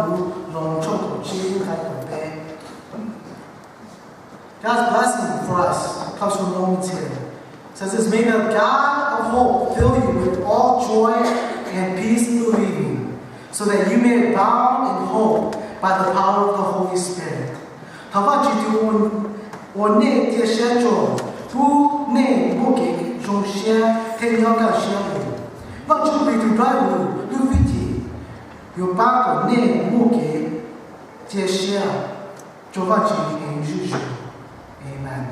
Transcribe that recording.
无隆重口气开口杯。God's blessing for us comes from Romans 10. It says this, may the God of hope fill you with all joy and peace in believing, so that you may abound in hope by the power of the Holy Spirit. 他把基督我内这些种不内不给中些天要干些物，我就为主来路路飞机，有把个内不给这些，就把基督引入。Amen.